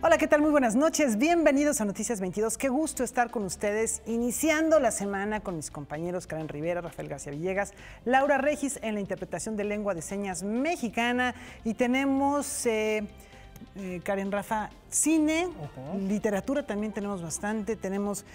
Hola, ¿qué tal? Muy buenas noches. Bienvenidos a Noticias 22. Qué gusto estar con ustedes, iniciando la semana con mis compañeros Karen Rivera, Rafael García Villegas, Laura Regis en la interpretación de lengua de señas mexicana. Y tenemos, Karen, Rafa, cine, literatura también tenemos bastante, tenemos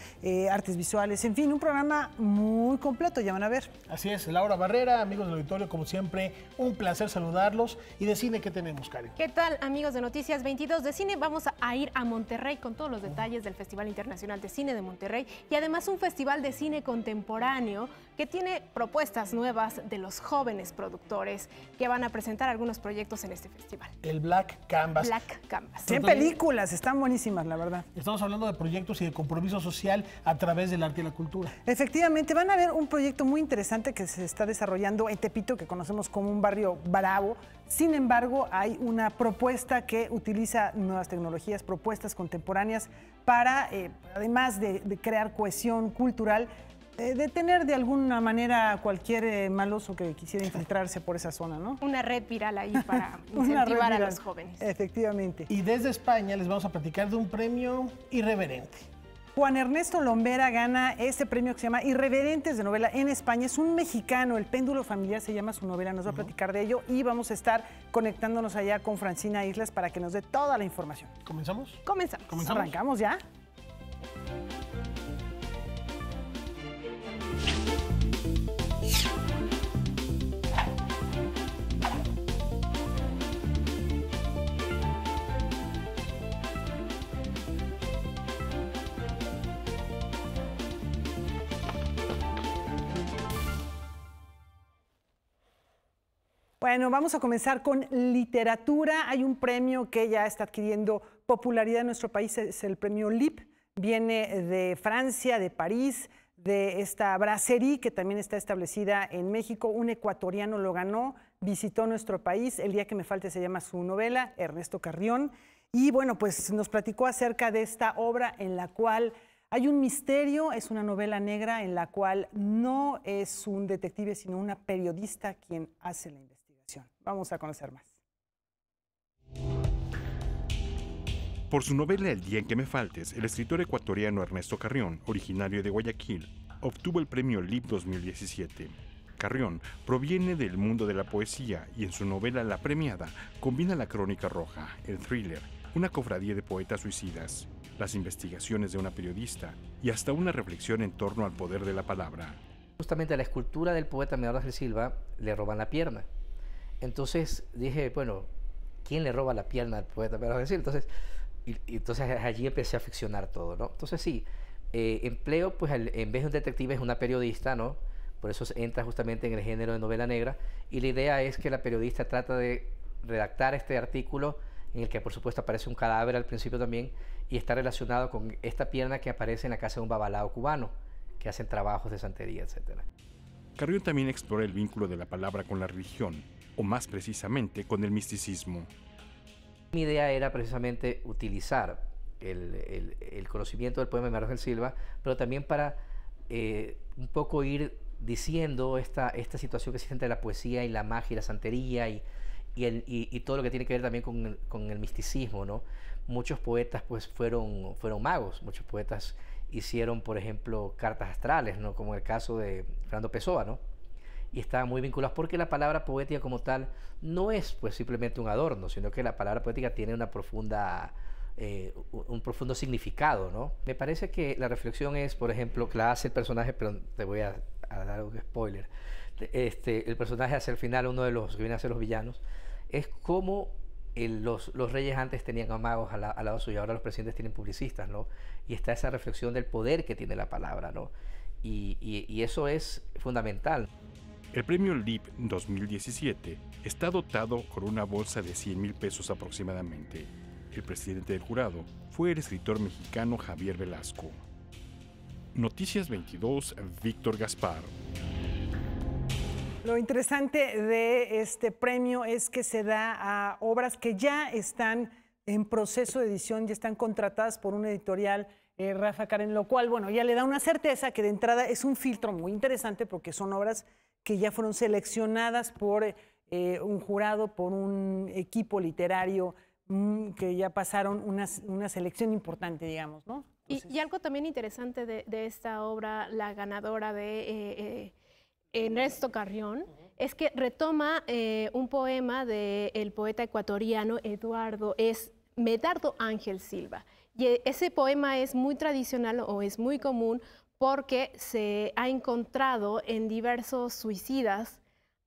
artes visuales, en fin, un programa muy completo, ya van a ver. Así es, Laura Barrera, amigos del auditorio, como siempre, un placer saludarlos. ¿Y de cine qué tenemos, Karen? ¿Qué tal, amigos de Noticias 22 de Cine? Vamos a ir a Monterrey con todos los detalles del Festival Internacional de Cine de Monterrey y además un festival de cine contemporáneo que tiene propuestas nuevas de los jóvenes productores que van a presentar algunos proyectos en este festival. El Black Canvas. Black Canvas. 100 películas, están buenísimas, la verdad. Estamos hablando de proyectos y de compromiso social a través del arte y la cultura. Efectivamente, van a ver un proyecto muy interesante que se está desarrollando en Tepito, que conocemos como un barrio bravo. Sin embargo, hay una propuesta que utiliza nuevas tecnologías, propuestas contemporáneas para, además de crear cohesión cultural, detener de alguna manera cualquier maloso que quisiera infiltrarse por esa zona, ¿no? Una red viral ahí para incentivar a los jóvenes. Efectivamente. Y desde España les vamos a platicar de un premio irreverente. Juan Ernesto Lombera gana este premio que se llama Irreverentes de Novela en España. Es un mexicano, El Péndulo Familiar se llama su novela, nos va a platicar de ello y vamos a estar conectándonos allá con Francina Islas para que nos dé toda la información. ¿Comenzamos? Comenzamos. ¿Arrancamos ya? Bueno, vamos a comenzar con literatura. Hay un premio que ya está adquiriendo popularidad en nuestro país, es el premio LIP. Viene de Francia, de París, de esta brasserie que también está establecida en México. Un ecuatoriano lo ganó, visitó nuestro país. El día que me falte se llama su novela, Ernesto Carrión. Y bueno, pues nos platicó acerca de esta obra en la cual hay un misterio, es una novela negra en la cual no es un detective, sino una periodista quien hace la investigación. Vamos a conocer más. Por su novela El día en que me faltes, el escritor ecuatoriano Ernesto Carrión, originario de Guayaquil, obtuvo el premio LIP 2017. Carrión proviene del mundo de la poesía y en su novela La Premiada combina la crónica roja, el thriller, una cofradía de poetas suicidas, las investigaciones de una periodista y hasta una reflexión en torno al poder de la palabra. Justamente a la escultura del poeta Medardó Gil Silva le roban la pierna. Entonces dije, bueno, ¿quién le roba la pierna al poeta Medardó Gil Silva? Entonces allí empecé a ficcionar todo, ¿no? Entonces sí, empleo, pues en vez de un detective es una periodista, ¿no? Por eso entra justamente en el género de novela negra. Y la idea es que la periodista trata de redactar este artículo en el que por supuesto aparece un cadáver al principio también y está relacionado con esta pierna que aparece en la casa de un babalao cubano que hacen trabajos de santería, etc. Carrión también explora el vínculo de la palabra con la religión, o más precisamente con el misticismo. Mi idea era precisamente utilizar el conocimiento del poema de Medardó Gil Silva, pero también para un poco ir diciendo esta situación que existe entre la poesía y la magia y la santería y todo lo que tiene que ver también con el misticismo, ¿no? Muchos poetas pues fueron magos, muchos poetas hicieron, por ejemplo, cartas astrales, ¿no? Como el caso de Fernando Pessoa, ¿no? Y estaban muy vinculados porque la palabra poética como tal no es pues simplemente un adorno, sino que la palabra poética tiene una profunda, un profundo significado, ¿no? Me parece que la reflexión es, por ejemplo, que la hace el personaje, pero te voy a dar un spoiler, el personaje hacia el final, uno de los que viene a ser los villanos, es como los reyes antes tenían a magos al lado suyo, ahora los presidentes tienen publicistas, ¿no? Y está esa reflexión del poder que tiene la palabra, ¿no? Y eso es fundamental. El premio LIP 2017 está dotado con una bolsa de 100,000 pesos aproximadamente. El presidente del jurado fue el escritor mexicano Javier Velasco. Noticias 22, Víctor Gaspar. Lo interesante de este premio es que se da a obras que ya están en proceso de edición, ya están contratadas por una editorial, Rafa, Karen, lo cual, bueno, ya le da una certeza que de entrada es un filtro muy interesante porque son obras que ya fueron seleccionadas por un jurado, por un equipo literario que ya pasaron una selección importante, digamos, ¿no? Entonces, Y algo también interesante de esta obra, la ganadora de Ernesto Carrión, es que retoma un poema del poeta ecuatoriano Medardo Ángel Silva. Y ese poema es muy tradicional o es muy común porque se ha encontrado en diversos suicidas.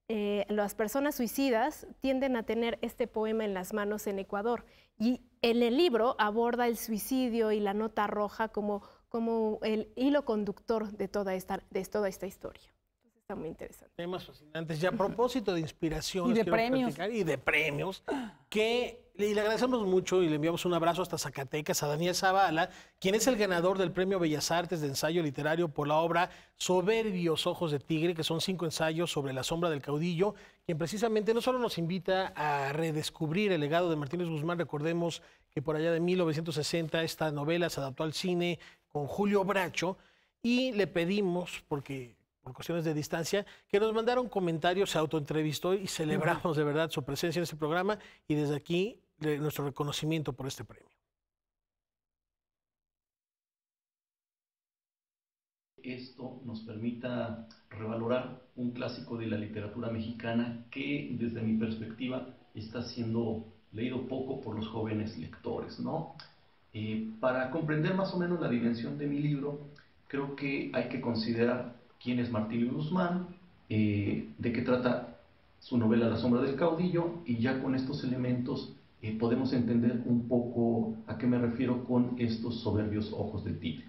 Las personas suicidas tienden a tener este poema en las manos en Ecuador. Y en el libro aborda el suicidio y la nota roja como el hilo conductor de toda esta historia. Entonces está muy interesante. Temas fascinantes. Y a propósito de inspiración, Y de premios. Y de premios, y le agradecemos mucho y le enviamos un abrazo hasta Zacatecas a Daniel Zavala, quien es el ganador del Premio Bellas Artes de Ensayo Literario por la obra Soberbios Ojos de Tigre, que son 5 ensayos sobre la sombra del caudillo, quien precisamente no solo nos invita a redescubrir el legado de Martínez Guzmán. Recordemos que por allá de 1960 esta novela se adaptó al cine con Julio Bracho, y le pedimos, porque por cuestiones de distancia, que nos mandaron comentarios, se autoentrevistó y celebramos de verdad su presencia en este programa, y desde aquí nuestro reconocimiento por este premio. Esto nos permita revalorar un clásico de la literatura mexicana que, desde mi perspectiva, está siendo leído poco por los jóvenes lectores, ¿no? Para comprender más o menos la dimensión de mi libro, creo que hay que considerar quién es Martínez Guzmán, de qué trata su novela La sombra del caudillo, y ya con estos elementos podemos entender un poco a qué me refiero con estos soberbios ojos de tigre.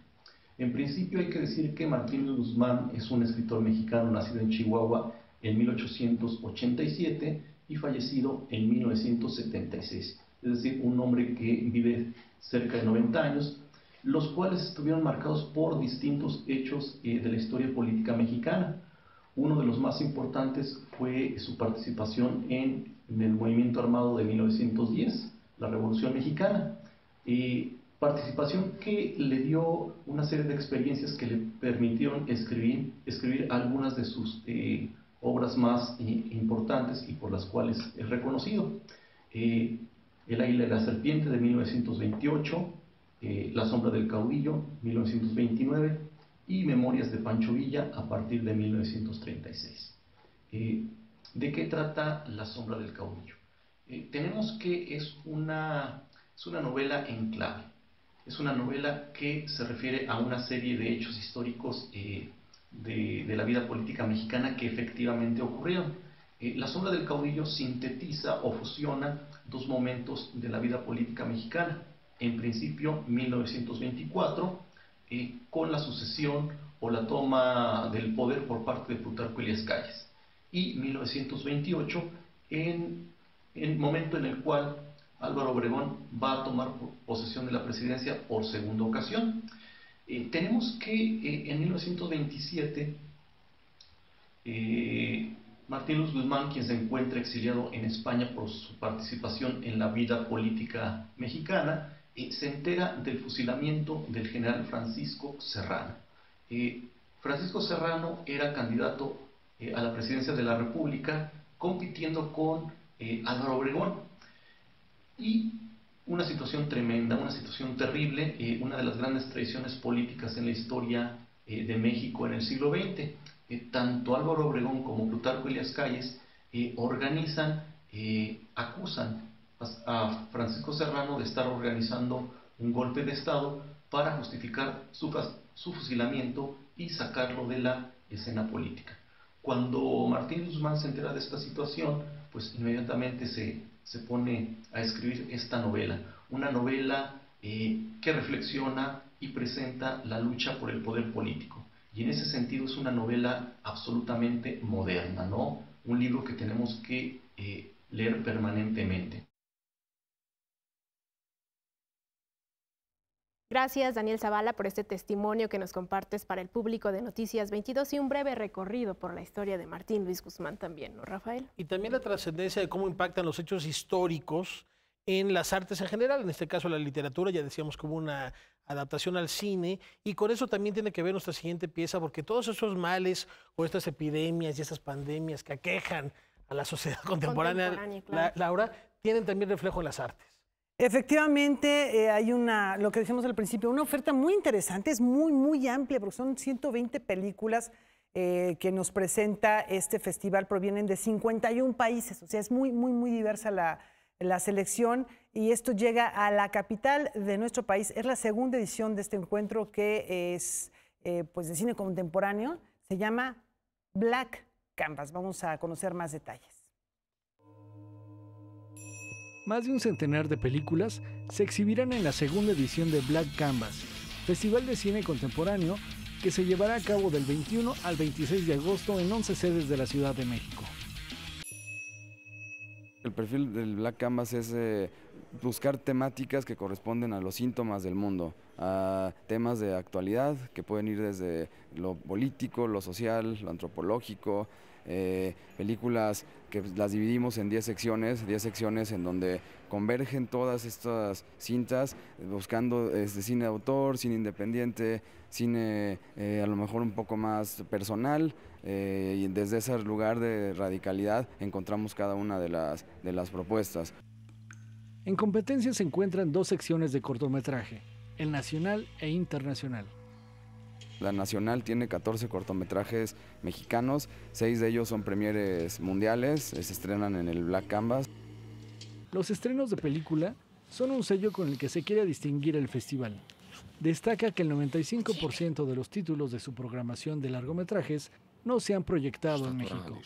En principio hay que decir que Martínez Guzmán es un escritor mexicano nacido en Chihuahua en 1887 y fallecido en 1976, es decir, un hombre que vive cerca de 90 años, los cuales estuvieron marcados por distintos hechos de la historia política mexicana. Uno de los más importantes fue su participación en el movimiento armado de 1910, la Revolución Mexicana, participación que le dio una serie de experiencias que le permitieron escribir algunas de sus obras más importantes y por las cuales es reconocido. El águila y la serpiente de 1928, La sombra del caudillo, 1929, y Memorias de Pancho Villa a partir de 1936. ¿De qué trata La sombra del caudillo? Tenemos que es una novela en clave. Es una novela que se refiere a una serie de hechos históricos de la vida política mexicana que efectivamente ocurrieron. La sombra del caudillo sintetiza o fusiona dos momentos de la vida política mexicana. En principio, 1924, con la sucesión o la toma del poder por parte de Plutarco Elías Calles, y 1928, en el momento en el cual Álvaro Obregón va a tomar posesión de la presidencia por segunda ocasión. Tenemos que en 1927, Martínez Guzmán, quien se encuentra exiliado en España por su participación en la vida política mexicana, se entera del fusilamiento del general Francisco Serrano. Francisco Serrano era candidato a la presidencia de la República, compitiendo con Álvaro Obregón. Y una situación tremenda, una situación terrible, una de las grandes traiciones políticas en la historia de México en el siglo XX. Tanto Álvaro Obregón como Plutarco Elías Calles acusan a Francisco Serrano de estar organizando un golpe de Estado para justificar su fusilamiento y sacarlo de la escena política. Cuando Martínez Guzmán se entera de esta situación, pues inmediatamente se pone a escribir esta novela, una novela que reflexiona y presenta la lucha por el poder político. Y en ese sentido es una novela absolutamente moderna, ¿no? Un libro que tenemos que leer permanentemente. Gracias, Daniel Zavala, por este testimonio que nos compartes para el público de Noticias 22 y un breve recorrido por la historia de Martín Luis Guzmán también, ¿no, Rafael? Y también la trascendencia de cómo impactan los hechos históricos en las artes en general, en este caso la literatura, ya decíamos como una adaptación al cine, y con eso también tiene que ver nuestra siguiente pieza, porque todos esos males o estas epidemias y estas pandemias que aquejan a la sociedad contemporánea, claro. Laura, tienen también reflejo en las artes. Efectivamente, hay lo que dijimos al principio, una oferta muy interesante, es muy amplia, porque son 120 películas que nos presenta este festival, provienen de 51 países, o sea, es muy diversa la selección, y esto llega a la capital de nuestro país. Es la segunda edición de este encuentro, que es pues de cine contemporáneo, se llama Black Canvas. Vamos a conocer más detalles. Más de un centenar de películas se exhibirán en la segunda edición de Black Canvas, festival de cine contemporáneo que se llevará a cabo del 21 al 26 de agosto en 11 sedes de la Ciudad de México. El perfil del Black Canvas es buscar temáticas que corresponden a los síntomas del mundo, a temas de actualidad que pueden ir desde lo político, lo social, lo antropológico, películas que las dividimos en 10 secciones en donde convergen todas estas cintas, buscando desde cine de autor, cine independiente, cine a lo mejor un poco más personal, y desde ese lugar de radicalidad encontramos cada una de las propuestas. En competencia se encuentran 2 secciones de cortometraje, el nacional e internacional. La nacional tiene 14 cortometrajes mexicanos, 6 de ellos son premieres mundiales, se estrenan en el Black Canvas. Los estrenos de película son un sello con el que se quiere distinguir el festival. Destaca que el 95% de los títulos de su programación de largometrajes no se han proyectado en México.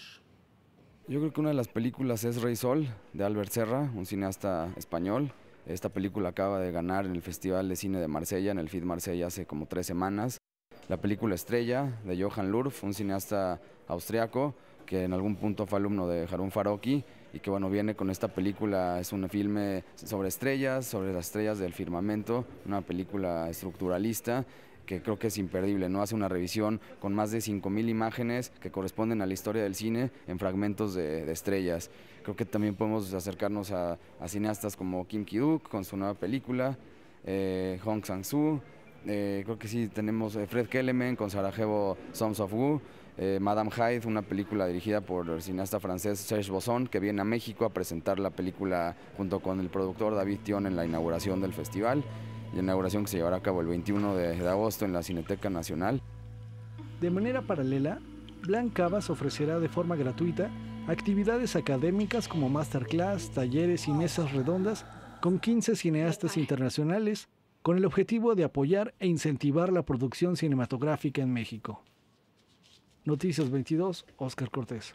Yo creo que una de las películas es Rey Sol, de Albert Serra, un cineasta español. Esta película acaba de ganar en el Festival de Cine de Marsella, en el FIT Marsella, hace como 3 semanas. La película Estrella, de Johann Lurf, un cineasta austriaco que en algún punto fue alumno de Harun Farocki y que bueno, viene con esta película, es un filme sobre estrellas, sobre las estrellas del firmamento, una película estructuralista que creo que es imperdible, ¿no? Hace una revisión con más de 5,000 imágenes que corresponden a la historia del cine en fragmentos de estrellas. Creo que también podemos acercarnos a cineastas como Kim Ki-duk con su nueva película, Hong Sang-soo, creo que sí tenemos Fred Kellerman con Sarajevo Sons of Wu, Madame Hyde, una película dirigida por el cineasta francés Serge Bosson, que viene a México a presentar la película junto con el productor David Thion en la inauguración del festival, y inauguración que se llevará a cabo el 21 de agosto en la Cineteca Nacional. De manera paralela, Black Canvas ofrecerá de forma gratuita actividades académicas como masterclass, talleres y mesas redondas con 15 cineastas internacionales con el objetivo de apoyar e incentivar la producción cinematográfica en México. Noticias 22, Óscar Cortés.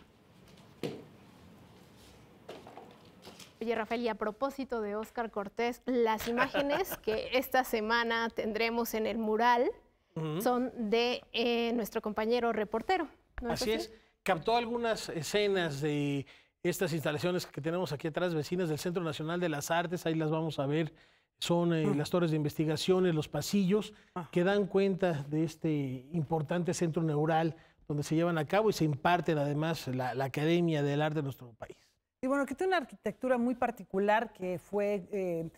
Oye, Rafael, y a propósito de Óscar Cortés, las imágenes que esta semana tendremos en el mural son de nuestro compañero reportero, ¿no es así? Así es, captó algunas escenas de estas instalaciones que tenemos aquí atrás, vecinas del Centro Nacional de las Artes, ahí las vamos a ver. Son las torres de investigaciones, los pasillos, que dan cuenta de este importante centro neural donde se llevan a cabo y se imparten además la Academia del Arte de nuestro país. Y bueno, que tiene una arquitectura muy particular que fue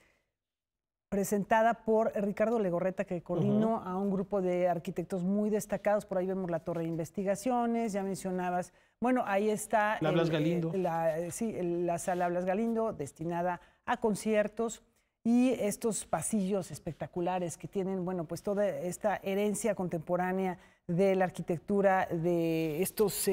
presentada por Ricardo Legorreta, que coordinó a un grupo de arquitectos muy destacados. Por ahí vemos la Torre de Investigaciones, ya mencionabas. Bueno, ahí está la Blas Galindo. La Sala Blas Galindo, destinada a conciertos. Y estos pasillos espectaculares que tienen, bueno, pues toda esta herencia contemporánea de la arquitectura de estos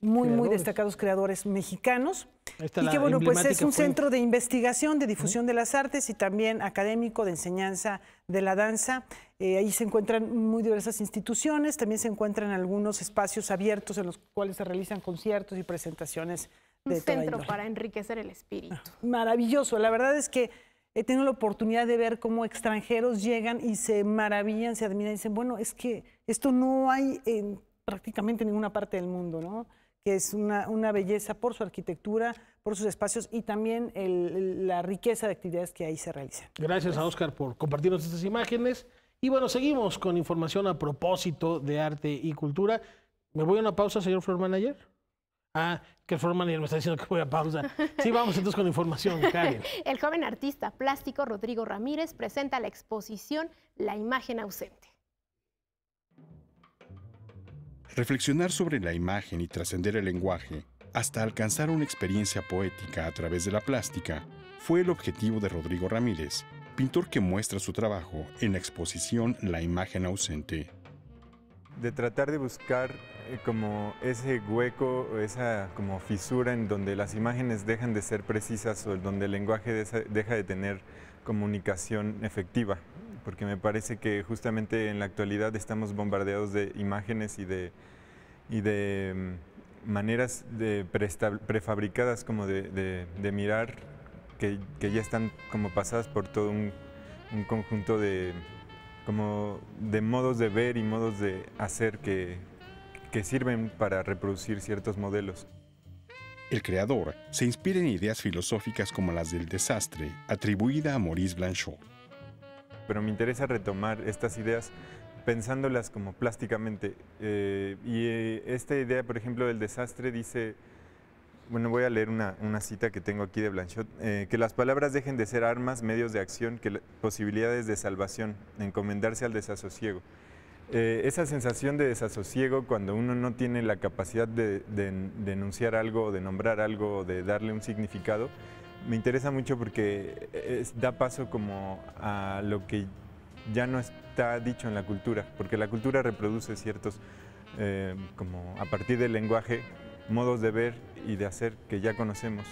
muy destacados creadores mexicanos. Y que, bueno, pues es un centro de investigación, de difusión de las artes y también académico de enseñanza de la danza. Ahí se encuentran muy diversas instituciones, también se encuentran algunos espacios abiertos en los cuales se realizan conciertos y presentaciones de toda Un centro índole. para enriquecer el espíritu. Maravilloso, la verdad es que he tenido la oportunidad de ver cómo extranjeros llegan y se maravillan, se admiran y dicen, bueno, es que esto no hay en prácticamente ninguna parte del mundo, ¿no? Que es una belleza por su arquitectura, por sus espacios y también la riqueza de actividades que ahí se realizan. Gracias a Óscar por compartirnos estas imágenes. Y bueno, seguimos con información a propósito de arte y cultura. ¿Me voy a una pausa, señor Floor Manager? Que el Floor Manager me está diciendo que voy a pausa. Sí, vamos entonces con información, Karen. El joven artista plástico Rodrigo Ramírez presenta la exposición La imagen ausente. Reflexionar sobre la imagen y trascender el lenguaje hasta alcanzar una experiencia poética a través de la plástica fue el objetivo de Rodrigo Ramírez, pintor que muestra su trabajo en la exposición La imagen ausente. De tratar de buscar como ese hueco, esa como fisura en donde las imágenes dejan de ser precisas o donde el lenguaje deja de tener comunicación efectiva, porque me parece que justamente en la actualidad estamos bombardeados de imágenes y de maneras prefabricadas como de mirar que ya están como pasadas por todo un conjunto de modos de ver y modos de hacer que sirven para reproducir ciertos modelos. El creador se inspira en ideas filosóficas como las del desastre, atribuida a Maurice Blanchot. Pero me interesa retomar estas ideas pensándolas como plásticamente. Esta idea, por ejemplo, del desastre dice, bueno, voy a leer una cita que tengo aquí de Blanchot, que las palabras dejen de ser armas, medios de acción, posibilidades de salvación, encomendarse al desasosiego. Esa sensación de desasosiego cuando uno no tiene la capacidad de enunciar algo, de nombrar algo, de darle un significado, me interesa mucho porque da paso como a lo que ya no está dicho en la cultura, porque la cultura reproduce ciertos, como a partir del lenguaje, modos de ver y de hacer que ya conocemos.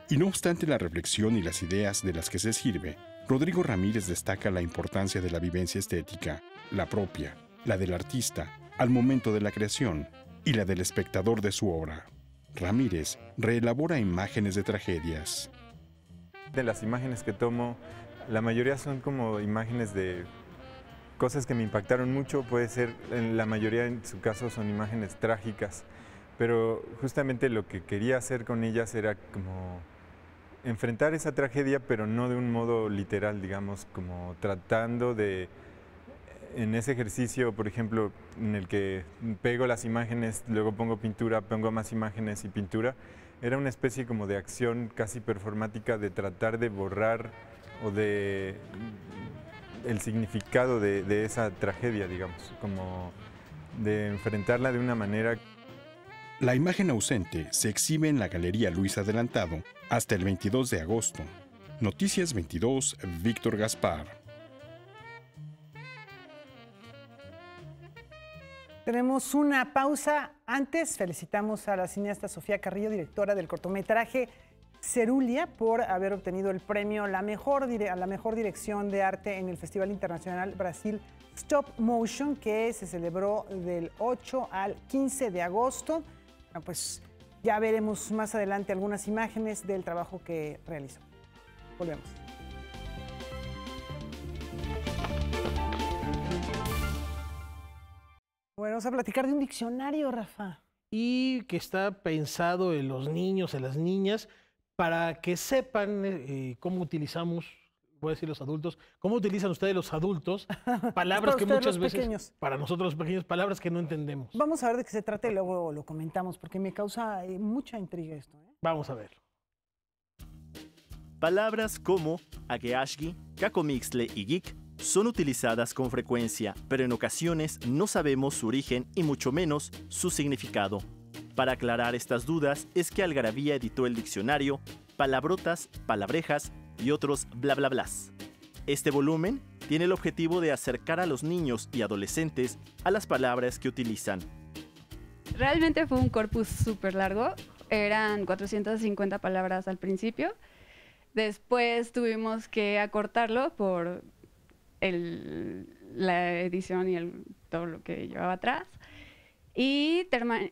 Y no obstante la reflexión y las ideas de las que se sirve, Rodrigo Ramírez destaca la importancia de la vivencia estética, la propia, la del artista, al momento de la creación, y la del espectador de su obra. Ramírez reelabora imágenes de tragedias. De las imágenes que tomo, la mayoría son como imágenes de cosas que me impactaron mucho, puede ser, en la mayoría en su caso son imágenes trágicas, pero justamente lo que quería hacer con ellas era como enfrentar esa tragedia, pero no de un modo literal, digamos, como tratando de, en ese ejercicio, por ejemplo, en el que pego las imágenes, luego pongo pintura, pongo más imágenes y pintura, era una especie como de acción casi performática de tratar de borrar o de el significado de esa tragedia, digamos, como de enfrentarla de una manera. La imagen ausente se exhibe en la Galería Luis Adelantado hasta el 22 de agosto. Noticias 22, Víctor Gaspar. Tenemos una pausa. Antes, felicitamos a la cineasta Sofía Carrillo, directora del cortometraje Cerulia, por haber obtenido el premio a la mejor dirección de arte en el Festival Internacional Brasil Stop Motion, que se celebró del 8 al 15 de agosto. Bueno, pues ya veremos más adelante algunas imágenes del trabajo que realizó. Volvemos. Bueno, vamos a platicar de un diccionario, Rafa. Y que está pensado en los niños, en las niñas, para que sepan cómo utilizamos, voy a decir los adultos, cómo utilizan ustedes los adultos palabras que muchas veces, pequeños. Para nosotros los pequeños, palabras que no entendemos. Vamos a ver de qué se trata y luego lo comentamos, porque me causa mucha intriga esto. Vamos a verlo. Palabras como ageashgi, kakomixtle y geek son utilizadas con frecuencia, pero en ocasiones no sabemos su origen y mucho menos su significado. Para aclarar estas dudas es que Algarabía editó el diccionario Palabrotas, Palabrejas y otros bla bla blas. Este volumen tiene el objetivo de acercar a los niños y adolescentes a las palabras que utilizan. Realmente fue un corpus súper largo, eran 450 palabras al principio, después tuvimos que acortarlo por la edición y todo lo que llevaba atrás. Y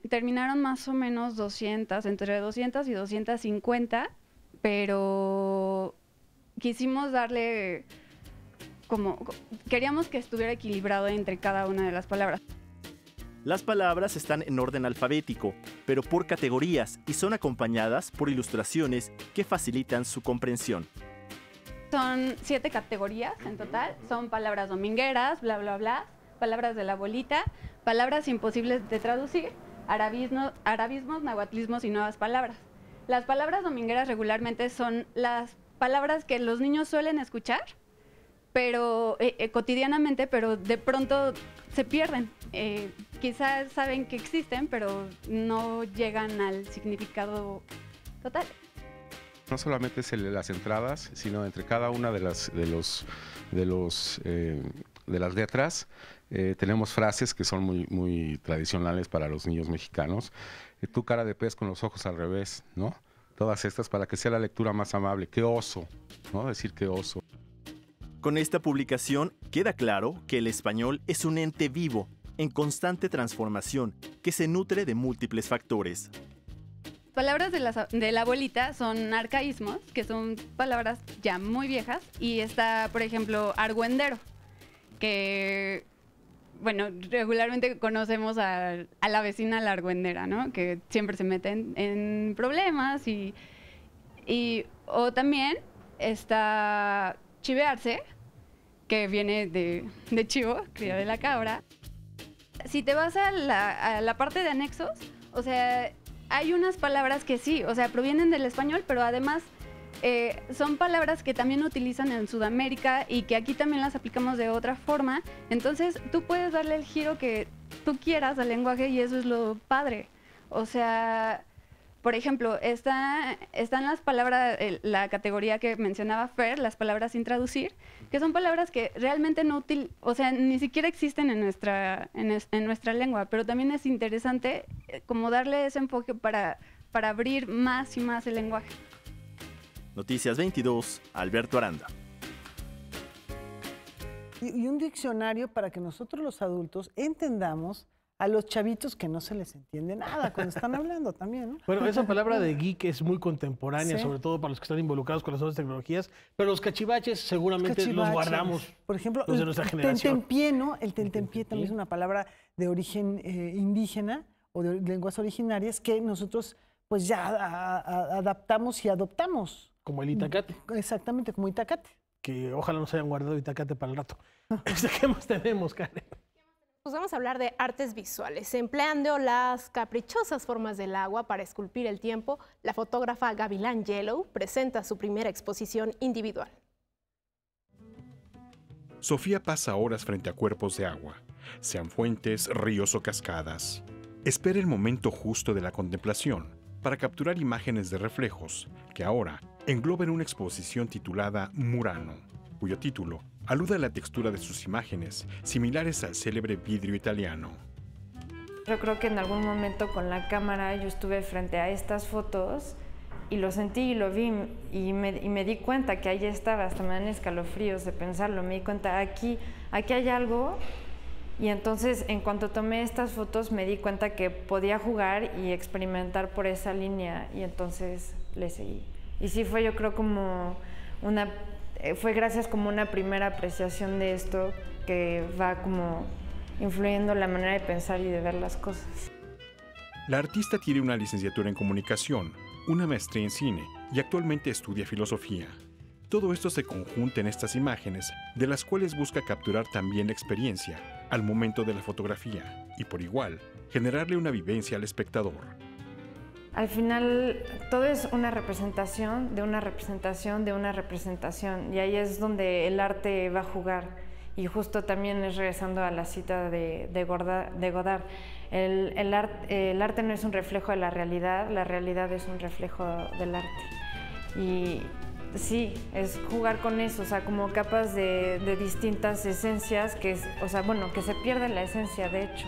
terminaron más o menos 200, entre 200 y 250, pero quisimos darle queríamos que estuviera equilibrado entre cada una de las palabras. Las palabras están en orden alfabético, pero por categorías y son acompañadas por ilustraciones que facilitan su comprensión. Son 7 categorías en total, son palabras domingueras, bla bla bla, palabras de la bolita, palabras imposibles de traducir, arabismos, nahuatlismos y nuevas palabras. Las palabras domingueras regularmente son las palabras que los niños suelen escuchar, pero cotidianamente, pero de pronto se pierden. Quizás saben que existen, pero no llegan al significado total. No solamente es las entradas, sino entre cada una de las letras tenemos frases que son muy tradicionales para los niños mexicanos. Tu cara de pez con los ojos al revés, ¿no? Todas estas para que sea la lectura más amable. ¡Qué oso! ¿No? Decir qué oso. Con esta publicación queda claro que el español es un ente vivo, en constante transformación, que se nutre de múltiples factores. Palabras de la abuelita son arcaísmos, que son palabras ya muy viejas. Y está, por ejemplo, argüendero, que, bueno, regularmente conocemos a la vecina la argüendera, ¿no? Que siempre se mete en problemas o también está chivearse, que viene de chivo, cría de la cabra. Si te vas a la parte de anexos, o sea, hay unas palabras que sí, o sea, provienen del español, pero además son palabras que también utilizan en Sudamérica y que aquí también las aplicamos de otra forma. Entonces, tú puedes darle el giro que tú quieras al lenguaje y eso es lo padre. O sea, por ejemplo, están las palabras, la categoría que mencionaba Fer, las palabras sin traducir, que son palabras que realmente o sea, ni siquiera existen en nuestra lengua, pero también es interesante como darle ese enfoque para abrir más y más el lenguaje. Noticias 22, Alberto Aranda. Y un diccionario para que nosotros los adultos entendamos a los chavitos que no se les entiende nada cuando están hablando también, ¿no? Bueno, esa palabra de geek es muy contemporánea, Sí. sobre todo para los que están involucrados con las nuevas tecnologías, pero los cachivaches seguramente los guardamos. Por ejemplo, los de nuestra generación. tentempié, ¿no? El tentempié también es una palabra de origen indígena o de lenguas originarias que nosotros pues ya adaptamos y adoptamos. Como el itacate. Exactamente, como itacate. Que ojalá nos hayan guardado itacate para el rato. ¿Qué más tenemos, Karen? Pues vamos a hablar de artes visuales. Empleando las caprichosas formas del agua para esculpir el tiempo, la fotógrafa Gavilán Yellow presenta su primera exposición individual. Sofía pasa horas frente a cuerpos de agua, sean fuentes, ríos o cascadas. Espera el momento justo de la contemplación para capturar imágenes de reflejos que ahora engloba en una exposición titulada Murano, cuyo título alude a la textura de sus imágenes, similares al célebre vidrio italiano. Yo creo que en algún momento con la cámara yo estuve frente a estas fotos y lo sentí y lo vi y me di cuenta que ahí estaba, hasta me dan escalofríos de pensarlo, me di cuenta, aquí hay algo. Y entonces, en cuanto tomé estas fotos, me di cuenta que podía jugar y experimentar por esa línea, y entonces le seguí. Y sí fue, yo creo, fue gracias como una primera apreciación de esto que va como influyendo la manera de pensar y de ver las cosas. La artista tiene una licenciatura en comunicación, una maestría en cine y actualmente estudia filosofía. Todo esto se conjunta en estas imágenes, de las cuales busca capturar también la experiencia al momento de la fotografía y, por igual, generarle una vivencia al espectador. Al final, todo es una representación de una representación de una representación, y ahí es donde el arte va a jugar. Y justo también es regresando a la cita de Godard. El arte no es un reflejo de la realidad es un reflejo del arte. Y sí, es jugar con eso, o sea, como capas de distintas esencias, que se pierde la esencia, de hecho.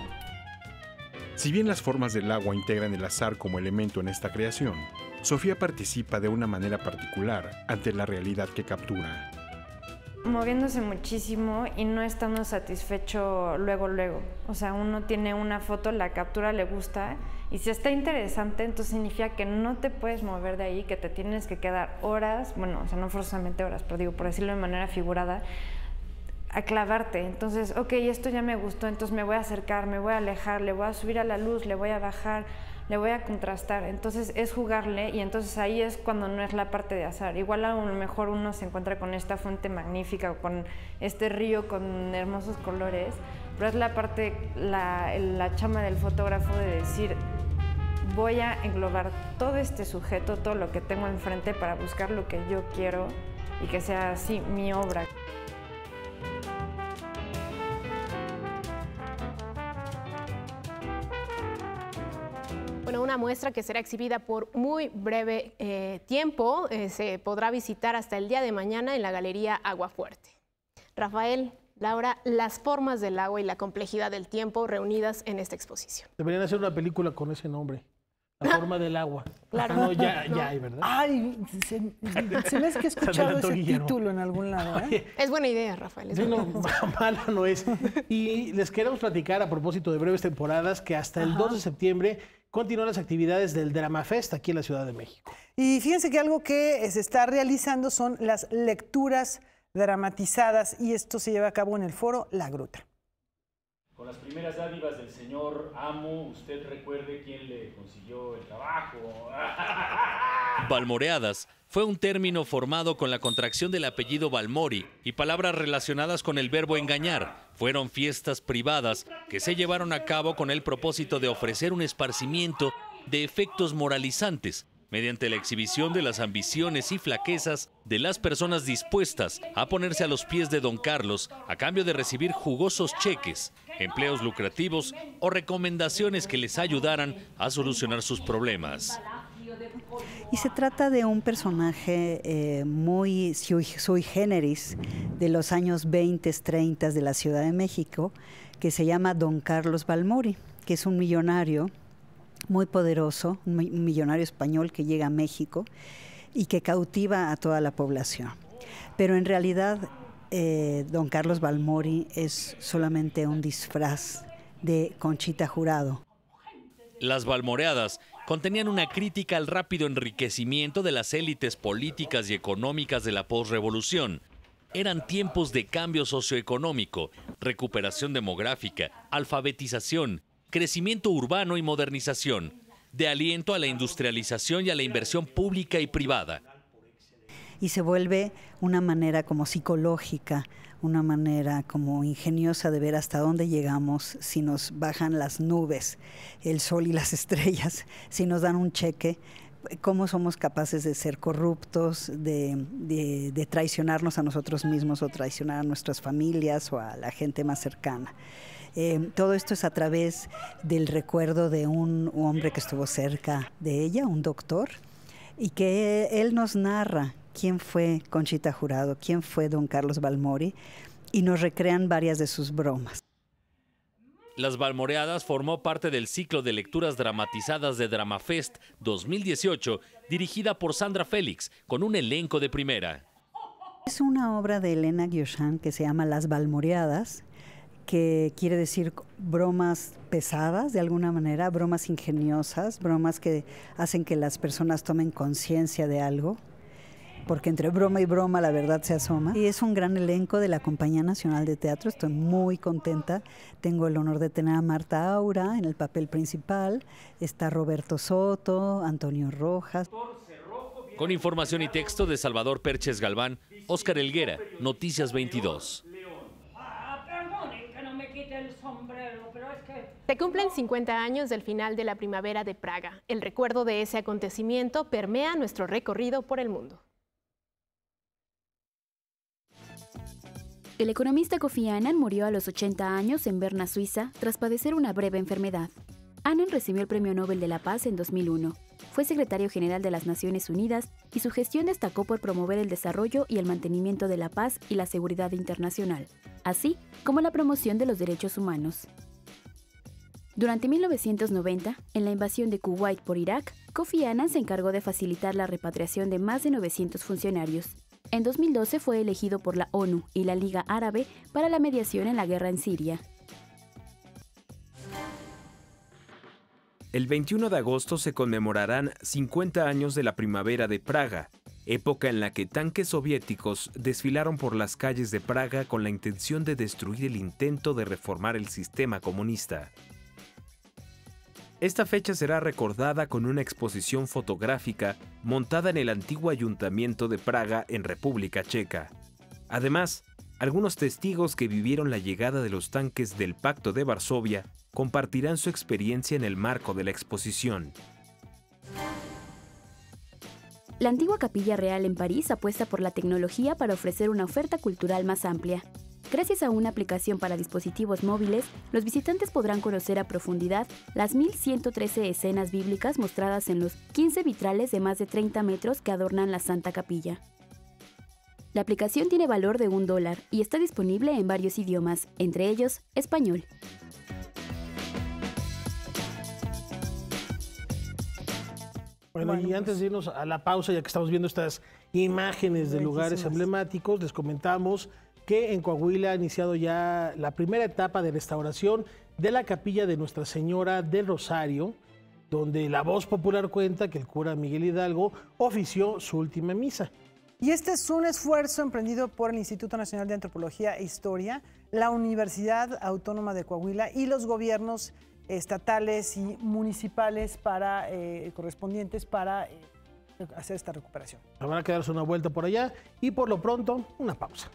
Si bien las formas del agua integran el azar como elemento en esta creación, Sofía participa de una manera particular ante la realidad que captura. Moviéndose muchísimo y no estando satisfecho luego. O sea, uno tiene una foto, la captura, le gusta, y si está interesante, entonces significa que no te puedes mover de ahí, que te tienes que quedar horas, bueno, o sea, no forzosamente horas, pero digo, por decirlo de manera figurada, a clavarte. Entonces, ok, esto ya me gustó, entonces me voy a acercar, me voy a alejar, le voy a subir a la luz, le voy a bajar, le voy a contrastar. Entonces es jugarle, y entonces ahí es cuando no es la parte de azar. Igual a lo mejor uno se encuentra con esta fuente magnífica o con este río con hermosos colores, pero es la parte, la chama del fotógrafo de decir, voy a englobar todo este sujeto, todo lo que tengo enfrente para buscar lo que yo quiero y que sea así mi obra. Bueno, una una muestra que será exhibida por muy breve tiempo. Se podrá visitar hasta el día de mañana en la Galería Aguafuerte. Rafael, Laura, las formas del agua y la complejidad del tiempo reunidas en esta exposición. Deberían hacer una película con ese nombre. La forma del agua. Claro. No, ya hay, ¿verdad? Ay, se me hace que he escuchado ese título en algún lado, ¿eh? Oye, es buena idea, Rafael. Sí, no, mala no es. Y les queremos platicar, a propósito de breves temporadas, que hasta el 2 de septiembre continúan las actividades del Drama Fest aquí en la Ciudad de México. Y fíjense que algo que se está realizando son las lecturas dramatizadas, y esto se lleva a cabo en el foro La Gruta. Con las primeras dádivas del señor amo, usted recuerde quién le consiguió el trabajo. Balmoreadas fue un término formado con la contracción del apellido Balmori y palabras relacionadas con el verbo engañar. Fueron fiestas privadas que se llevaron a cabo con el propósito de ofrecer un esparcimiento de efectos moralizantes mediante la exhibición de las ambiciones y flaquezas de las personas dispuestas a ponerse a los pies de Don Carlos a cambio de recibir jugosos cheques, empleos lucrativos o recomendaciones que les ayudaran a solucionar sus problemas. Y se trata de un personaje muy sui generis de los años 20, 30 de la Ciudad de México, que se llama Don Carlos Balmori, que es un millonario muy poderoso, un millonario español que llega a México y que cautiva a toda la población. Pero en realidad Don Carlos Balmori es solamente un disfraz de Conchita Jurado. Las balmoreadas contenían una crítica al rápido enriquecimiento de las élites políticas y económicas de la posrevolución. Eran tiempos de cambio socioeconómico, recuperación demográfica, alfabetización, crecimiento urbano y modernización, de aliento a la industrialización y a la inversión pública y privada. Y se vuelve una manera como psicológica, una manera como ingeniosa de ver hasta dónde llegamos si nos bajan las nubes, el sol y las estrellas, si nos dan un cheque, cómo somos capaces de ser corruptos, de traicionarnos a nosotros mismos o traicionar a nuestras familias o a la gente más cercana. Todo esto es a través del recuerdo de un hombre que estuvo cerca de ella, un doctor, y que él nos narra quién fue Conchita Jurado, quién fue Don Carlos Balmori, y nos recrean varias de sus bromas. Las Balmoreadas formó parte del ciclo de lecturas dramatizadas de Drama Fest 2018, dirigida por Sandra Félix, con un elenco de primera. Es una obra de Elena Guiochan que se llama Las Balmoreadas, que quiere decir bromas pesadas de alguna manera, bromas ingeniosas, bromas que hacen que las personas tomen conciencia de algo, porque entre broma y broma la verdad se asoma. Y es un gran elenco de la Compañía Nacional de Teatro, estoy muy contenta. Tengo el honor de tener a Marta Aura en el papel principal, está Roberto Soto, Antonio Rojas. Con información y texto de Salvador Perches Galván, Óscar Helguera, Noticias 22. Se cumplen 50 años del final de la primavera de Praga. El recuerdo de ese acontecimiento permea nuestro recorrido por el mundo. El economista Kofi Annan murió a los 80 años en Berna, Suiza, tras padecer una breve enfermedad. Annan recibió el Premio Nobel de la Paz en 2001. Fue secretario general de las Naciones Unidas y su gestión destacó por promover el desarrollo y el mantenimiento de la paz y la seguridad internacional, así como la promoción de los derechos humanos. Durante 1990, en la invasión de Kuwait por Irak, Kofi Annan se encargó de facilitar la repatriación de más de 900 funcionarios. En 2012 fue elegido por la ONU y la Liga Árabe para la mediación en la guerra en Siria. El 21 de agosto se conmemorarán 50 años de la Primavera de Praga, época en la que tanques soviéticos desfilaron por las calles de Praga con la intención de destruir el intento de reformar el sistema comunista. Esta fecha será recordada con una exposición fotográfica montada en el antiguo ayuntamiento de Praga en República Checa. Además, algunos testigos que vivieron la llegada de los tanques del Pacto de Varsovia compartirán su experiencia en el marco de la exposición. La antigua Capilla Real en París apuesta por la tecnología para ofrecer una oferta cultural más amplia. Gracias a una aplicación para dispositivos móviles, los visitantes podrán conocer a profundidad las 1113 escenas bíblicas mostradas en los 15 vitrales de más de 30 metros que adornan la Santa Capilla. La aplicación tiene valor de $1 y está disponible en varios idiomas, entre ellos español. Bueno, y antes de irnos a la pausa, ya que estamos viendo estas imágenes de lugares emblemáticos, les comentamos que en Coahuila ha iniciado ya la primera etapa de restauración de la capilla de Nuestra Señora del Rosario, donde la voz popular cuenta que el cura Miguel Hidalgo ofició su última misa. Y este es un esfuerzo emprendido por el Instituto Nacional de Antropología e Historia, la Universidad Autónoma de Coahuila y los gobiernos estatales y municipales correspondientes para hacer esta recuperación. Habrá que darse una vuelta por allá y por lo pronto una pausa.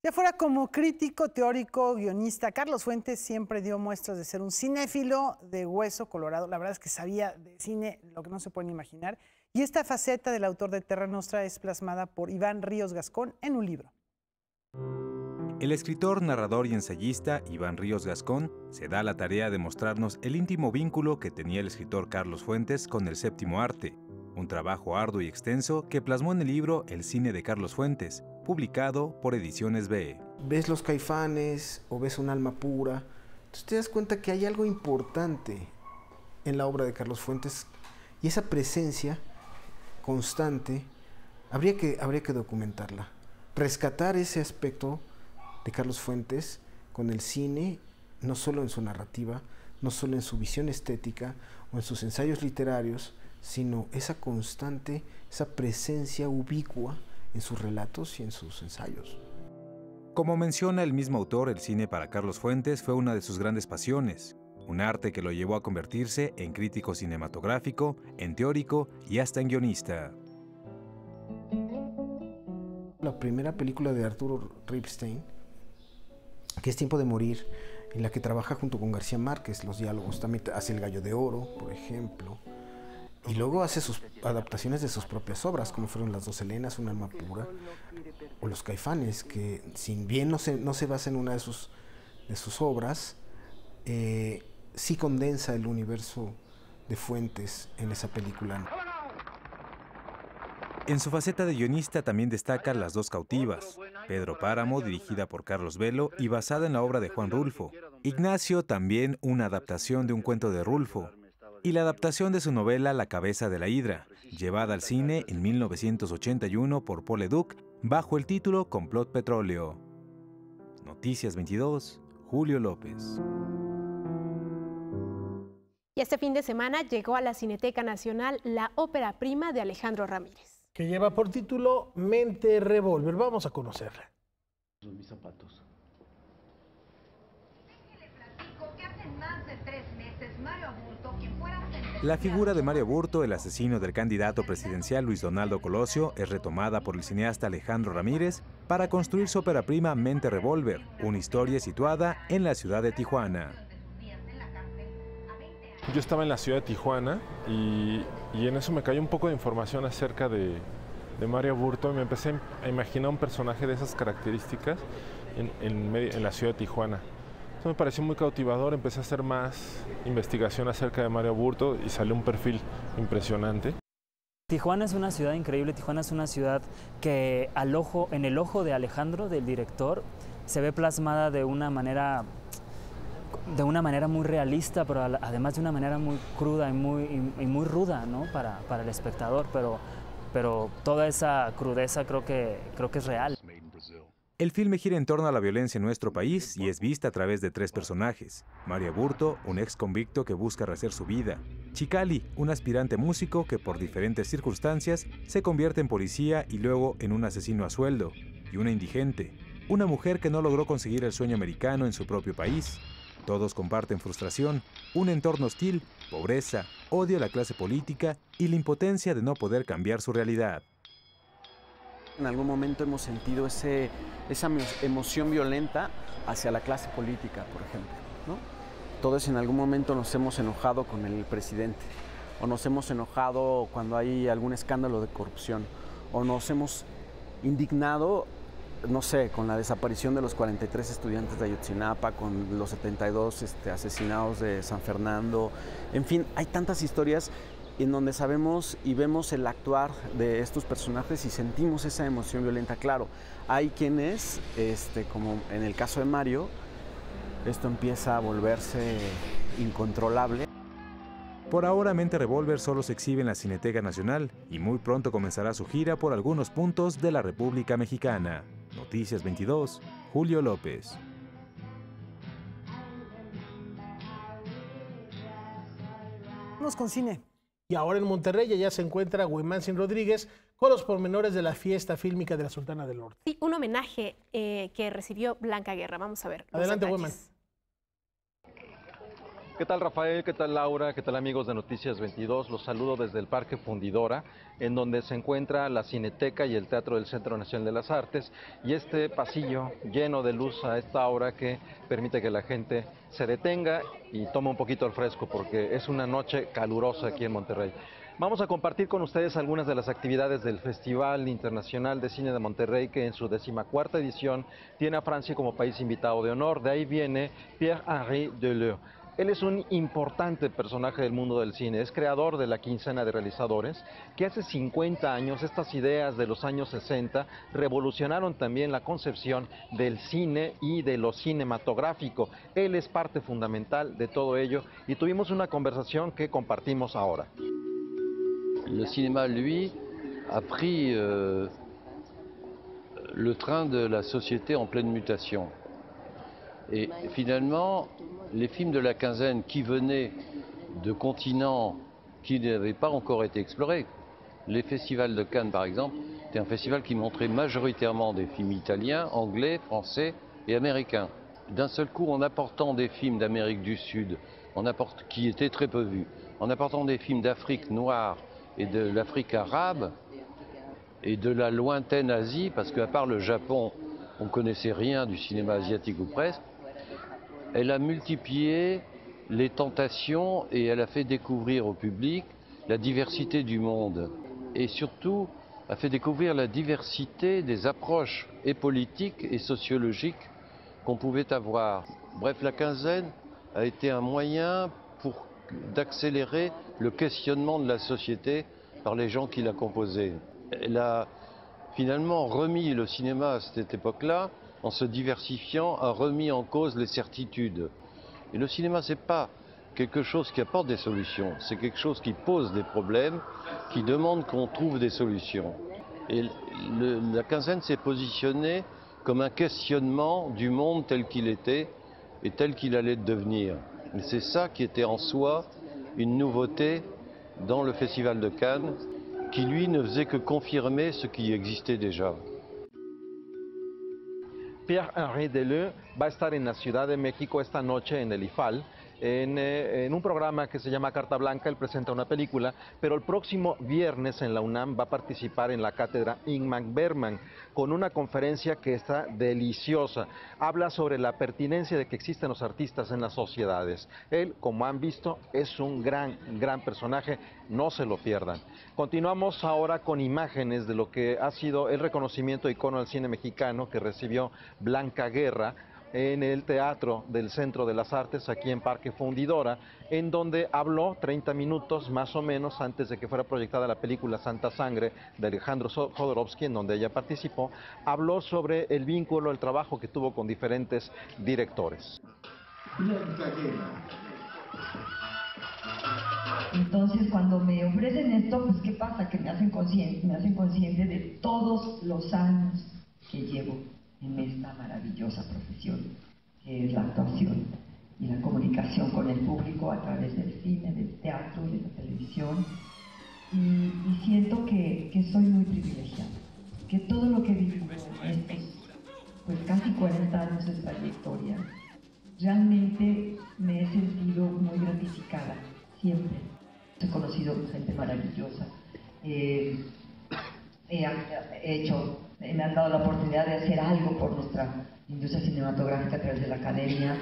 Ya fuera como crítico, teórico, guionista, Carlos Fuentes siempre dio muestras de ser un cinéfilo de hueso colorado. La verdad es que sabía de cine lo que no se pueden imaginar. Y esta faceta del autor de Terra Nostra es plasmada por Iván Ríos Gascón en un libro. El escritor, narrador y ensayista Iván Ríos Gascón se da la tarea de mostrarnos el íntimo vínculo que tenía el escritor Carlos Fuentes con el séptimo arte, un trabajo arduo y extenso que plasmó en el libro El cine de Carlos Fuentes, publicado por Ediciones BE. Ves Los Caifanes o ves Un alma pura, entonces te das cuenta que hay algo importante en la obra de Carlos Fuentes y esa presencia constante habría que documentarla, rescatar ese aspecto de Carlos Fuentes con el cine, no solo en su narrativa, no solo en su visión estética o en sus ensayos literarios, sino esa constante, esa presencia ubicua en sus relatos y en sus ensayos. Como menciona el mismo autor, el cine para Carlos Fuentes fue una de sus grandes pasiones, un arte que lo llevó a convertirse en crítico cinematográfico, en teórico y hasta en guionista. La primera película de Arturo Ripstein, que es Tiempo de morir, en la que trabaja junto con García Márquez los diálogos, también hace El gallo de oro, por ejemplo, y luego hace sus adaptaciones de sus propias obras, como fueron Las dos Helenas, Un alma pura, o Los Caifanes, que si bien no se basa en una de sus obras, sí condensa el universo de Fuentes en esa película. En su faceta de guionista también destacan Las dos cautivas, Pedro Páramo, dirigida por Carlos Velo y basada en la obra de Juan Rulfo. Ignacio, también una adaptación de un cuento de Rulfo. Y la adaptación de su novela La cabeza de la hidra, llevada al cine en 1981 por Paul Leduc, bajo el título Complot Petróleo. Noticias 22, Julio López. Y este fin de semana llegó a la Cineteca Nacional la ópera prima de Alejandro Ramírez, que lleva por título Mente Revólver. Vamos a conocerla. Mis zapatos. La figura de Mario Aburto, el asesino del candidato presidencial Luis Donaldo Colosio, es retomada por el cineasta Alejandro Ramírez para construir su ópera prima Mente Revólver, una historia situada en la ciudad de Tijuana. Yo estaba en la ciudad de Tijuana y en eso me cayó un poco de información acerca de Mario Aburto y me empecé a imaginar un personaje de esas características en la ciudad de Tijuana. Eso me pareció muy cautivador, empecé a hacer más investigación acerca de Mario Aburto y salió un perfil impresionante. Tijuana es una ciudad increíble, Tijuana es una ciudad que en el ojo de Alejandro, del director, se ve plasmada de una manera muy realista, pero además de una manera muy cruda y muy ruda, ¿no? para el espectador, pero toda esa crudeza creo que es real. El filme gira en torno a la violencia en nuestro país y es vista a través de tres personajes. Mario Aburto, un ex convicto que busca rehacer su vida. Chicali, un aspirante músico que por diferentes circunstancias se convierte en policía y luego en un asesino a sueldo. Y una indigente, una mujer que no logró conseguir el sueño americano en su propio país. Todos comparten frustración, un entorno hostil, pobreza, odio a la clase política y la impotencia de no poder cambiar su realidad. En algún momento hemos sentido esa emoción violenta hacia la clase política, por ejemplo, ¿no? Todos en algún momento nos hemos enojado con el presidente, o nos hemos enojado cuando hay algún escándalo de corrupción, o nos hemos indignado, no sé, con la desaparición de los 43 estudiantes de Ayotzinapa, con los 72 asesinados de San Fernando. En fin, hay tantas historias en donde sabemos y vemos el actuar de estos personajes y sentimos esa emoción violenta. Claro, hay quienes, como en el caso de Mario, esto empieza a volverse incontrolable. Por ahora, Mente Revolver solo se exhibe en la Cineteca Nacional y muy pronto comenzará su gira por algunos puntos de la República Mexicana. Noticias 22, Julio López. Vamos con cine. Y ahora en Monterrey ya se encuentra Huimantzin Rodríguez con los pormenores de la fiesta fílmica de la Sultana del Norte. Sí, un homenaje que recibió Blanca Guerra. Vamos a ver. Adelante, Huiman. ¿Qué tal, Rafael? ¿Qué tal, Laura? ¿Qué tal, amigos de Noticias 22? Los saludo desde el Parque Fundidora, en donde se encuentra la Cineteca y el Teatro del Centro Nacional de las Artes, y este pasillo lleno de luz a esta hora que permite que la gente se detenga y tome un poquito el fresco, porque es una noche calurosa aquí en Monterrey. Vamos a compartir con ustedes algunas de las actividades del Festival Internacional de Cine de Monterrey, que en su 14ª edición tiene a Francia como país invitado de honor. De ahí viene Pierre-Henri Deleu. Él es un importante personaje del mundo del cine, es creador de la quincena de realizadores, que hace 50 años, estas ideas de los años 60, revolucionaron también la concepción del cine y de lo cinematográfico. Él es parte fundamental de todo ello y tuvimos una conversación que compartimos ahora. Le cinéma, lui, a pris le train de la société en pleine mutation. Et finalement, les films de la quinzaine qui venaient de continents qui n'avaient pas encore été explorés, les festivals de Cannes par exemple, c'était un festival qui montrait majoritairement des films italiens, anglais, français et américains. D'un seul coup, en apportant des films d'Amérique du Sud, qui étaient très peu vus, en apportant des films d'Afrique noire et de l'Afrique arabe et de la lointaine Asie, parce qu'à part le Japon, on ne connaissait rien du cinéma asiatique ou presque, elle a multiplié les tentations et elle a fait découvrir au public la diversité du monde et surtout a fait découvrir la diversité des approches et politiques et sociologiques qu'on pouvait avoir. Bref, la quinzaine a été un moyen d'accélérer le questionnement de la société par les gens qui la composaient. Elle a finalement remis le cinéma à cette époque-là, en se diversifiant, a remis en cause les certitudes. Et le cinéma, c'est pas quelque chose qui apporte des solutions, c'est quelque chose qui pose des problèmes, qui demande qu'on trouve des solutions. Et la quinzaine s'est positionnée comme un questionnement du monde tel qu'il était et tel qu'il allait devenir. Et c'est ça qui était en soi une nouveauté dans le Festival de Cannes, qui lui ne faisait que confirmer ce qui existait déjà. Pierre-Henri Deleu va a estar en la Ciudad de México esta noche en el IFAL, en un programa que se llama Carta Blanca. Él presenta una película, pero el próximo viernes en la UNAM va a participar en la cátedra Ingmar Bergman con una conferencia que está deliciosa. Habla sobre la pertinencia de que existen los artistas en las sociedades. Él, como han visto, es un gran personaje, no se lo pierdan. Continuamos ahora con imágenes de lo que ha sido el reconocimiento icono del cine mexicano que recibió Blanca Guerra en el Teatro del Centro de las Artes, aquí en Parque Fundidora, en donde habló 30 minutos más o menos antes de que fuera proyectada la película Santa Sangre de Alejandro Jodorowsky, en donde ella participó. Habló sobre el vínculo, el trabajo que tuvo con diferentes directores. Entonces, cuando me ofrecen esto, pues ¿qué pasa? Que me hacen consciente de todos los años que llevo en esta maravillosa profesión, que es la actuación y la comunicación con el público a través del cine, del teatro y de la televisión. Y siento que soy muy privilegiada, que todo lo que he vivido en estos pues casi 40 años de trayectoria, realmente me he sentido muy gratificada, siempre. He conocido gente maravillosa, me han dado la oportunidad de hacer algo por nuestra industria cinematográfica a través de la academia.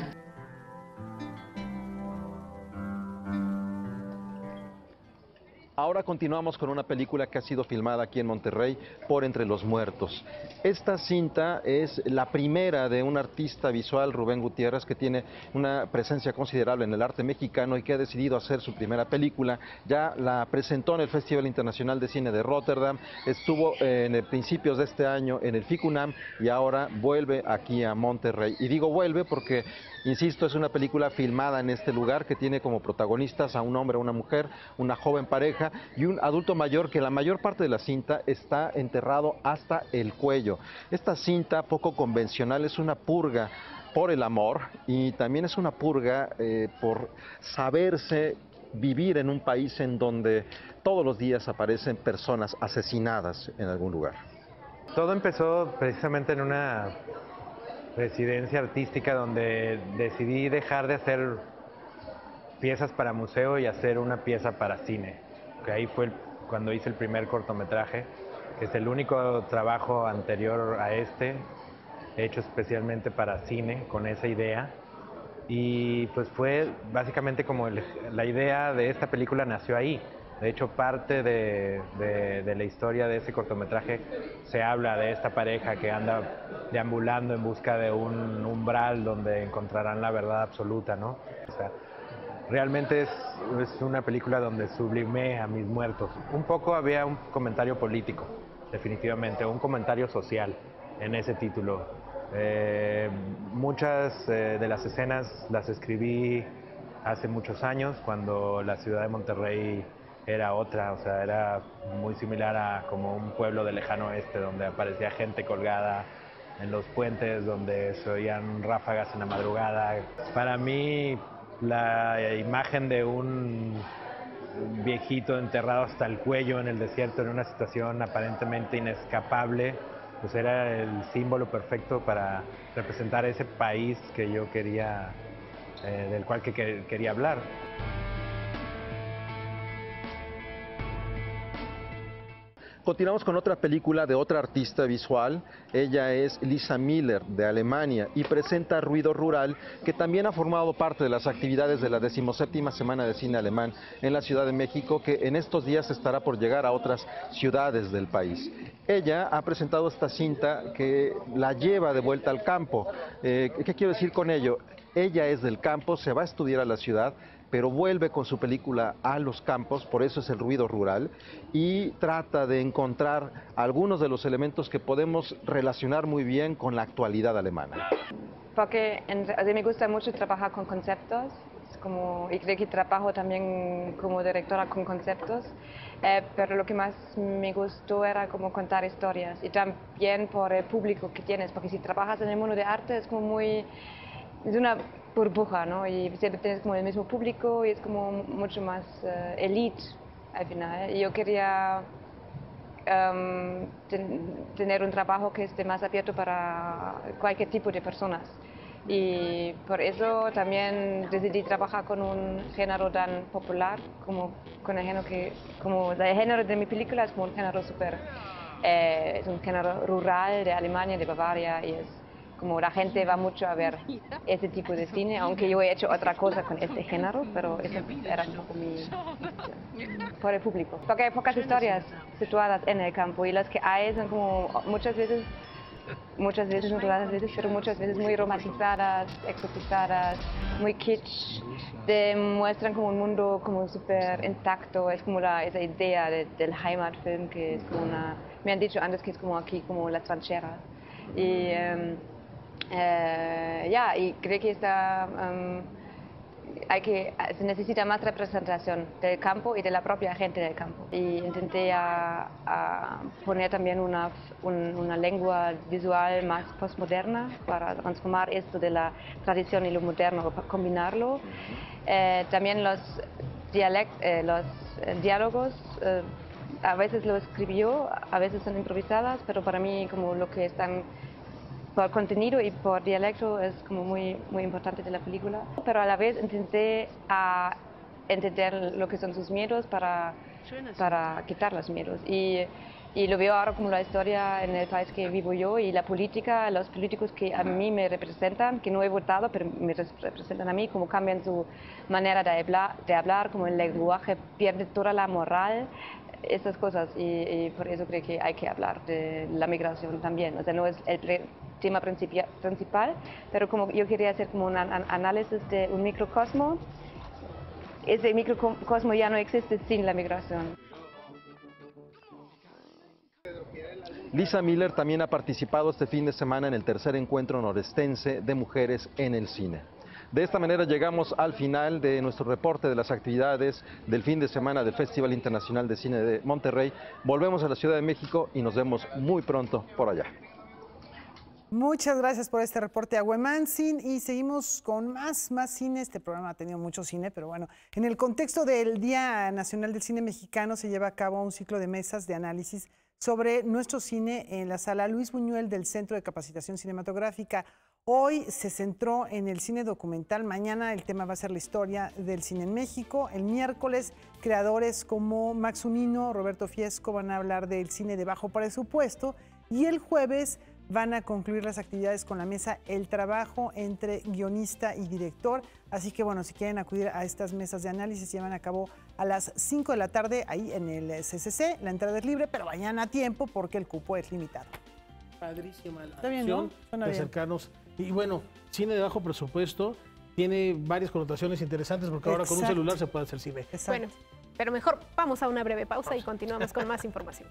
Ahora continuamos con una película que ha sido filmada aquí en Monterrey, Por entre los muertos. Esta cinta es la primera de un artista visual, Rubén Gutiérrez, que tiene una presencia considerable en el arte mexicano y que ha decidido hacer su primera película. Ya la presentó en el Festival Internacional de Cine de Rotterdam, estuvo en principios de este año en el FICUNAM y ahora vuelve aquí a Monterrey. Y digo vuelve porque, insisto, es una película filmada en este lugar que tiene como protagonistas a un hombre, a una mujer, una joven pareja y un adulto mayor que la mayor parte de la cinta está enterrado hasta el cuello. Esta cinta poco convencional es una purga por el amor y también es una purga por saberse vivir en un país en donde todos los días aparecen personas asesinadas en algún lugar. Todo empezó precisamente en una residencia artística donde decidí dejar de hacer piezas para museo y hacer una pieza para cine. Que ahí fue cuando hice el primer cortometraje, que es el único trabajo anterior a este, hecho especialmente para cine, con esa idea. Y pues fue básicamente como la idea de esta película nació ahí. De hecho, parte de la historia de ese cortometraje se habla de esta pareja que anda deambulando en busca de un umbral donde encontrarán la verdad absoluta, ¿no? O sea, realmente es una película donde sublimé a mis muertos. Un poco había un comentario político, definitivamente, un comentario social en ese título. Muchas de las escenas las escribí hace muchos años, cuando la ciudad de Monterrey era otra, o sea, era muy similar a como un pueblo del lejano oeste, donde aparecía gente colgada en los puentes, donde se oían ráfagas en la madrugada. Para mí, la imagen de un viejito enterrado hasta el cuello en el desierto en una situación aparentemente inescapable, pues era el símbolo perfecto para representar ese país que yo quería, del cual quería hablar. Continuamos con otra película de otra artista visual. Ella es Lisa Miller, de Alemania, y presenta Ruido Rural, que también ha formado parte de las actividades de la 17ª Semana de Cine Alemán en la Ciudad de México, que en estos días estará por llegar a otras ciudades del país. Ella ha presentado esta cinta que la lleva de vuelta al campo. ¿Qué quiero decir con ello? Ella es del campo, se va a estudiar a la ciudad, pero vuelve con su película a los campos, por eso es el ruido rural, y trata de encontrar algunos de los elementos que podemos relacionar muy bien con la actualidad alemana. Porque me gusta mucho trabajar con conceptos, y creo que trabajo también como directora con conceptos, pero lo que más me gustó era como contar historias, y también por el público que tienes, porque si trabajas en el mundo de arte es como es una burbuja, ¿no? Y siempre tienes como el mismo público y es como mucho más elite al final. Y yo quería tener un trabajo que esté más abierto para cualquier tipo de personas. Y por eso también decidí trabajar con un género tan popular como con el género de mi película es como un género es un género rural de Alemania, de Bavaria, y es como la gente va mucho a ver ese tipo de cine, aunque yo he hecho otra cosa con este género, pero eso era un poco por el público. Porque hay pocas historias situadas en el campo y las que hay son como muchas veces, no todas las veces, pero muchas veces muy romantizadas, exotizadas, muy kitsch, demuestran como un mundo como súper intacto, es como esa idea del Heimatfilm, que es como me han dicho antes que es como aquí, como las trincheras. Y y creo que se necesita más representación del campo y de la propia gente del campo. Y intenté poner también una lengua visual más postmoderna para transformar esto de la tradición y lo moderno, para combinarlo. También los diálogos, a veces lo escribí yo, a veces son improvisadas, pero para mí como lo que están por contenido y por dialecto es como muy importante de la película. Pero a la vez intenté entender lo que son sus miedos para quitar los miedos. Y Y lo veo ahora como la historia en el país que vivo yo y la política, los políticos que a mí me representan, que no he votado, pero me representan a mí, cómo cambian su manera de hablar, como el lenguaje pierde toda la moral, esas cosas. Y por eso creo que hay que hablar de la migración también. O sea, no es el tema principal, pero como yo quería hacer como un análisis de un microcosmo. Ese microcosmo ya no existe sin la migración. Lisa Miller también ha participado este fin de semana en el tercer encuentro norestense de mujeres en el cine. De esta manera llegamos al final de nuestro reporte de las actividades del fin de semana del Festival Internacional de Cine de Monterrey. Volvemos a la Ciudad de México y nos vemos muy pronto por allá. Muchas gracias por este reporte, Agüemanzin, y seguimos con más cine. Este programa ha tenido mucho cine, pero bueno, en el contexto del Día Nacional del Cine Mexicano se lleva a cabo un ciclo de mesas de análisis sobre nuestro cine en la sala Luis Buñuel del Centro de Capacitación Cinematográfica. Hoy se centró en el cine documental, mañana el tema va a ser la historia del cine en México. El miércoles, creadores como Max Unino, Roberto Fiesco van a hablar del cine de bajo presupuesto, y el jueves van a concluir las actividades con la mesa El Trabajo entre guionista y director. Así que bueno, si quieren acudir a estas mesas de análisis, se llevan a cabo a las 5 de la tarde ahí en el CCC. La entrada es libre, pero vayan a tiempo porque el cupo es limitado. Padrísima la Está bien, ¿no? Suena de bien. acercarnos. Y bueno, cine de bajo presupuesto tiene varias connotaciones interesantes porque ahora con un Exacto. celular se puede hacer cine. Bueno, pero mejor vamos a una breve pausa y continuamos con más información.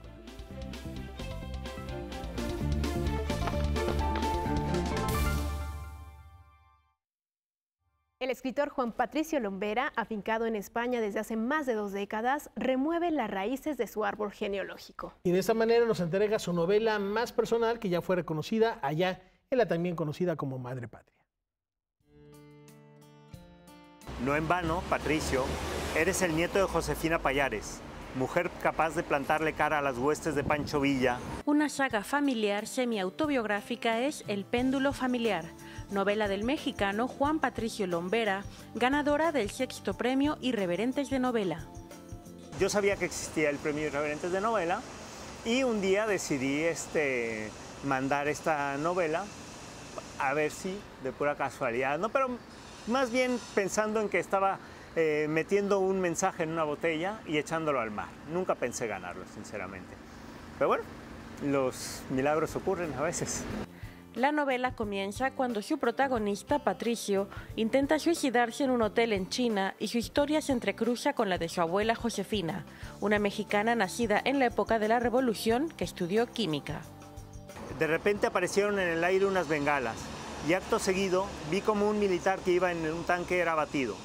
El escritor Juan Patricio Lombera, afincado en España desde hace más de 2 décadas, remueve las raíces de su árbol genealógico. Y de esta manera nos entrega su novela más personal, que ya fue reconocida allá en la también conocida como Madre Patria. No en vano, Patricio, eres el nieto de Josefina Pallares, mujer capaz de plantarle cara a las huestes de Pancho Villa. Una saga familiar semi-autobiográfica es El péndulo familiar, novela del mexicano Juan Patricio Lombera, ganadora del 6º premio Irreverentes de Novela. Yo sabía que existía el premio Irreverentes de Novela y un día decidí mandar esta novela a ver si, de pura casualidad, no, pero más bien pensando en que estaba metiendo un mensaje en una botella y echándolo al mar. Nunca pensé ganarlo, sinceramente. Pero bueno, los milagros ocurren a veces. La novela comienza cuando su protagonista, Patricio, intenta suicidarse en un hotel en China y su historia se entrecruza con la de su abuela Josefina, una mexicana nacida en la época de la Revolución que estudió química. De repente aparecieron en el aire unas bengalas y acto seguido vi como un militar que iba en un tanque era abatido.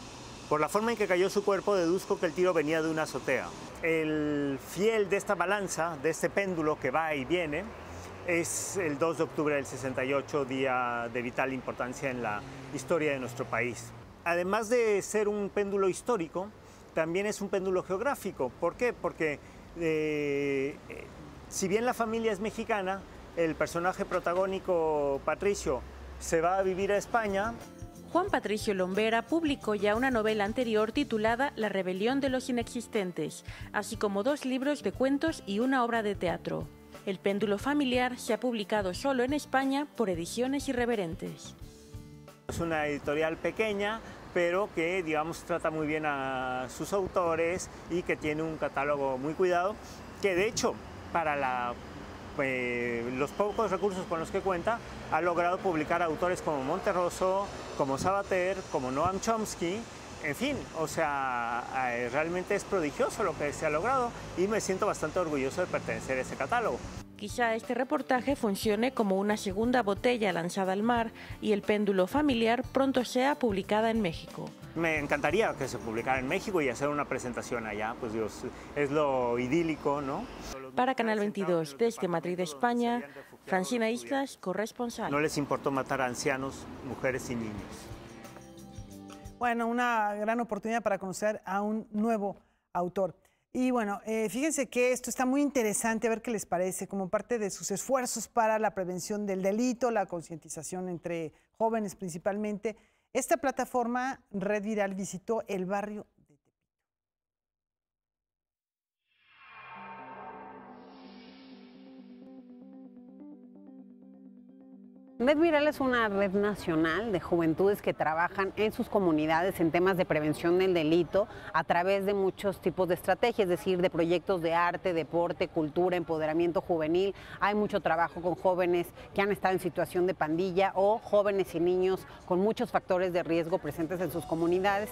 Por la forma en que cayó su cuerpo deduzco que el tiro venía de una azotea. El fiel de esta balanza, de este péndulo que va y viene, es el 2 de octubre del 68, día de vital importancia en la historia de nuestro país. Además de ser un péndulo histórico, también es un péndulo geográfico. ¿Por qué? Porque si bien la familia es mexicana, el personaje protagónico, Patricio, se va a vivir a España. Juan Patricio Lombera publicó ya una novela anterior titulada La rebelión de los inexistentes, así como 2 libros de cuentos y una obra de teatro. El péndulo familiar se ha publicado solo en España por Ediciones Irreverentes. Es una editorial pequeña, pero que, digamos, trata muy bien a sus autores y que tiene un catálogo muy cuidado, que de hecho, para los pocos recursos con los que cuenta, ha logrado publicar autores como Monterroso, como Sabater, como Noam Chomsky. En fin, o sea, realmente es prodigioso lo que se ha logrado y me siento bastante orgulloso de pertenecer a ese catálogo. Quizá este reportaje funcione como una segunda botella lanzada al mar y El péndulo familiar pronto sea publicada en México. Me encantaría que se publicara en México y hacer una presentación allá, pues Dios, es lo idílico, ¿no? Para Canal 22, desde Madrid, España, Francina Islas, corresponsal. No les importó matar a ancianos, mujeres y niños. Bueno, una gran oportunidad para conocer a un nuevo autor. Y bueno, fíjense que esto está muy interesante, a ver qué les parece, como parte de sus esfuerzos para la prevención del delito, la concientización entre jóvenes principalmente. Esta plataforma Red Viral visitó el barrio de Tepito. Red Viral es una red nacional de juventudes que trabajan en sus comunidades en temas de prevención del delito a través de muchos tipos de estrategias, es decir, de proyectos de arte, deporte, cultura, empoderamiento juvenil. Hay mucho trabajo con jóvenes que han estado en situación de pandilla o jóvenes y niños con muchos factores de riesgo presentes en sus comunidades.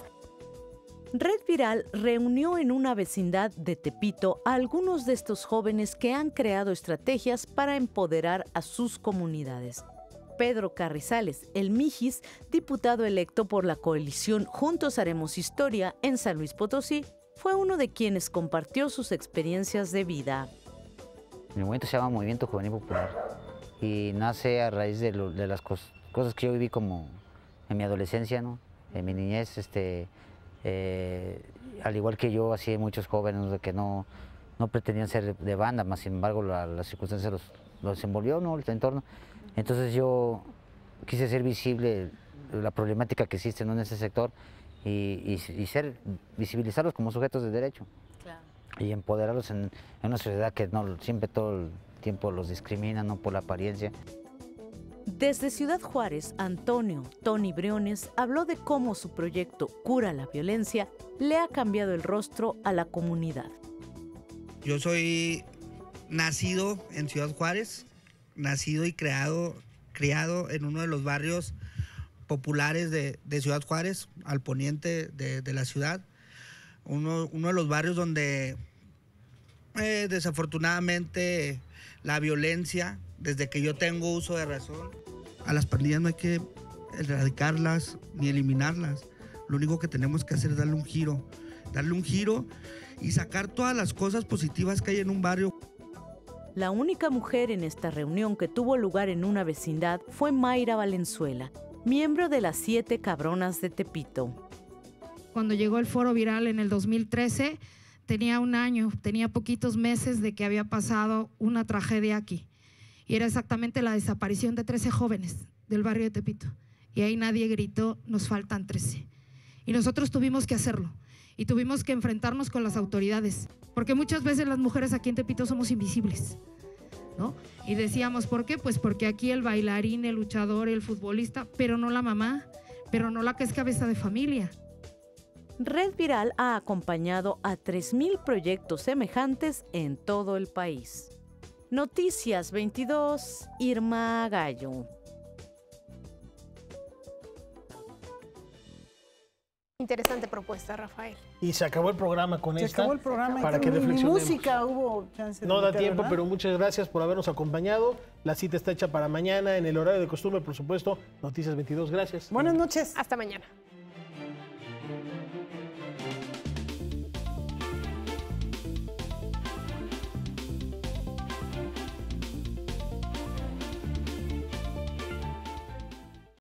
Red Viral reunió en una vecindad de Tepito a algunos de estos jóvenes que han creado estrategias para empoderar a sus comunidades. Pedro Carrizales, el Mijis, diputado electo por la coalición Juntos Haremos Historia en San Luis Potosí, fue uno de quienes compartió sus experiencias de vida. El movimiento se llama Movimiento Juvenil Popular y nace a raíz de las cosas que yo viví como en mi adolescencia, ¿no? En mi niñez, al igual que yo, así hay muchos jóvenes de que no pretendían ser de banda, más sin embargo las circunstancias los envolvió, ¿no? El entorno. Entonces yo quise hacer visible la problemática que existe, ¿no? En ese sector y visibilizarlos como sujetos de derecho. Claro. Y empoderarlos en una sociedad que no siempre todo el tiempo los discrimina, ¿no? Por la apariencia. Desde Ciudad Juárez, Antonio Tony Briones habló de cómo su proyecto Cura la Violencia le ha cambiado el rostro a la comunidad. Yo soy nacido en Ciudad Juárez, nacido y criado en uno de los barrios populares de Ciudad Juárez, al poniente de la ciudad. Uno de los barrios donde desafortunadamente la violencia, desde que yo tengo uso de razón, a las pandillas no hay que erradicarlas ni eliminarlas. Lo único que tenemos que hacer es darle un giro y sacar todas las cosas positivas que hay en un barrio. La única mujer en esta reunión que tuvo lugar en una vecindad fue Mayra Valenzuela, miembro de las 7 Cabronas de Tepito. Cuando llegó el Foro Viral en el 2013, tenía un año, tenía poquitos meses de que había pasado una tragedia aquí. Y era exactamente la desaparición de 13 jóvenes del barrio de Tepito. Y ahí nadie gritó, nos faltan 13. Y nosotros tuvimos que hacerlo. Y tuvimos que enfrentarnos con las autoridades. Porque muchas veces las mujeres aquí en Tepito somos invisibles, ¿no? Y decíamos, ¿por qué? Pues porque aquí el bailarín, el luchador, el futbolista, pero no la mamá, pero no la que es cabeza de familia. Red Viral ha acompañado a 3,000 proyectos semejantes en todo el país. Noticias 22, Irma Gallo. Interesante propuesta, Rafael. Y se acabó el programa con esta. Se acabó el programa. Para que ni reflexionemos. Música hubo chance de No da meter, tiempo, ¿verdad? pero muchas gracias por habernos acompañado. La cita está hecha para mañana en el horario de costumbre, por supuesto. Noticias 22, gracias. Buenas noches. Hasta mañana.